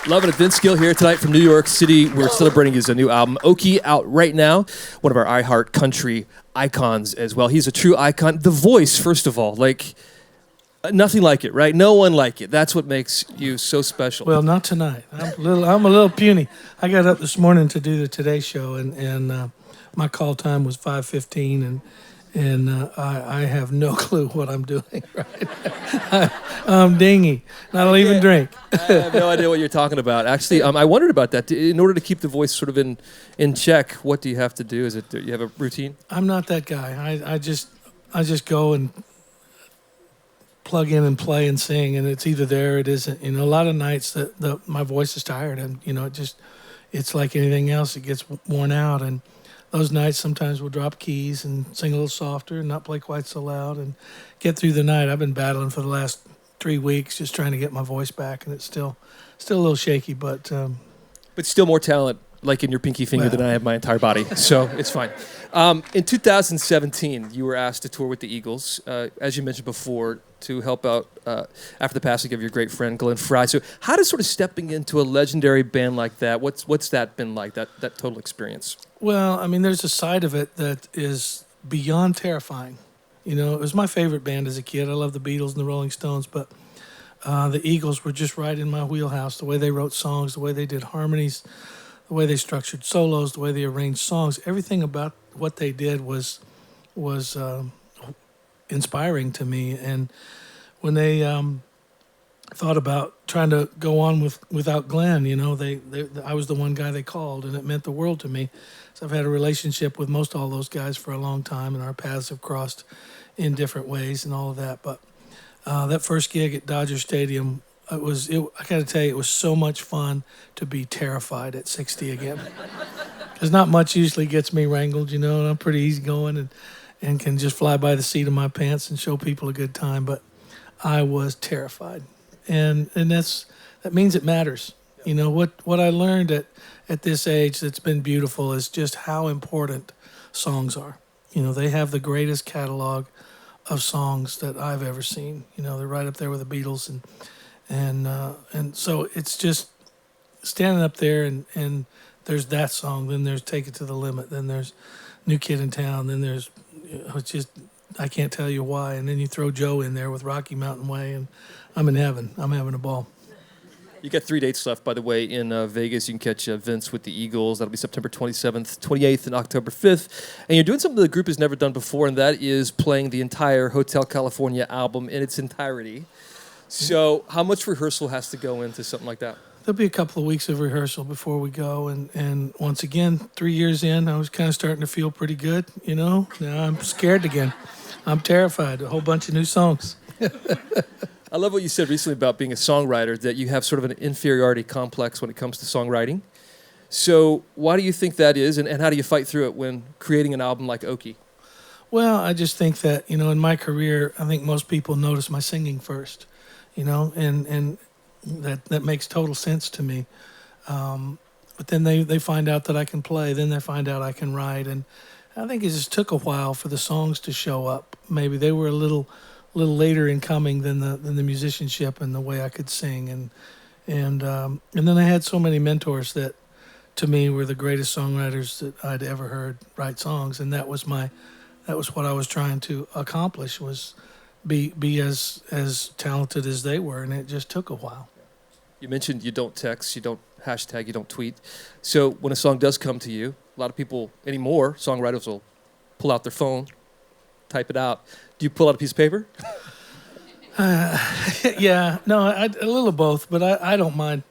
Loving it. Vince Gill here tonight from New York City. We're celebrating his new album, Okie, out right now. One of our iHeartCountry icons as well. He's a true icon. The voice, first of all, like nothing like it, right? No one like it. That's what makes you so special. Well, not tonight. I'm a little puny. I got up this morning to do the Today Show, and my call time was 5:15, and I have no clue what I'm doing right. I'm dingy. I don't even drink. I have no idea what you're talking about. Actually, I wondered about that. In order to keep the voice sort of in check, what do you have to do? Do you have a routine? I'm not that guy. I just go and plug in and play and sing, and it's either there or it isn't. A lot of nights that my voice is tired, and it's like anything else. It gets worn out, and those nights sometimes we'll drop keys and sing a little softer and not play quite so loud and get through the night. I've been battling for the last 3 weeks just trying to get my voice back, and it's still a little shaky, but still more talent like in your pinky finger than I have my entire body, so it's fine. In 2017, you were asked to tour with the Eagles, as you mentioned before, to help out after the passing of your great friend Glenn Frey. So how does sort of stepping into a legendary band like that, what's that been like, that total experience? Well, I mean, there's a side of it that is beyond terrifying. It was my favorite band as a kid. I loved the Beatles and the Rolling Stones, but the Eagles were just right in my wheelhouse, the way they wrote songs, the way they did harmonies, the way they structured solos, the way they arranged songs. Everything about what they did was inspiring to me. And when they thought about trying to go on without Glenn, I was the one guy they called, and it meant the world to me. So I've had a relationship with most all those guys for a long time, and our paths have crossed in different ways and all of that. But that first gig at Dodger Stadium, I got to tell you, it was so much fun to be terrified at 60 again. Because not much usually gets me wrangled, and I'm pretty easygoing and can just fly by the seat of my pants and show people a good time. But I was terrified. And that means it matters. What I learned at this age that's been beautiful is just how important songs are. They have the greatest catalog of songs that I've ever seen. They're right up there with the Beatles, and so it's just standing up there and there's that song, then there's Take It to the Limit, then there's New Kid in Town, then there's it's just I can't tell you why, and then you throw Joe in there with Rocky Mountain Way, and I'm in heaven. I'm having a ball. You got 3 dates left, by the way, in Vegas. You can catch Vince with the Eagles. That'll be September 27th, 28th, and October 5th. And you're doing something the group has never done before, and that is playing the entire Hotel California album in its entirety. So how much rehearsal has to go into something like that? There'll be a couple of weeks of rehearsal before we go. And once again, 3 years in, I was kind of starting to feel pretty good, Now I'm scared again. I'm terrified. A whole bunch of new songs. I love what you said recently about being a songwriter, that you have sort of an inferiority complex when it comes to songwriting. So why do you think that is, and how do you fight through it when creating an album like Okie? Well, I just think that, in my career, I think most people notice my singing first, and that makes total sense to me. But then they find out that I can play, then they find out I can write, and I think it just took a while for the songs to show up. Maybe they were a little later in coming than the musicianship and the way I could sing, and then I had so many mentors that to me were the greatest songwriters that I'd ever heard write songs, and that was what I was trying to accomplish, was be as talented as they were, and it just took a while. You mentioned you don't text, you don't hashtag, you don't tweet. So when a song does come to you, a lot of people anymore, songwriters will pull out their phone, type it out. Do you pull out a piece of paper? Yeah, no, a little of both, but I don't mind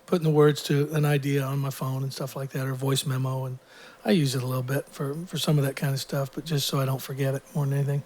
putting the words to an idea on my phone and stuff like that, or voice memo, and I use it a little bit for some of that kind of stuff, but just so I don't forget it more than anything.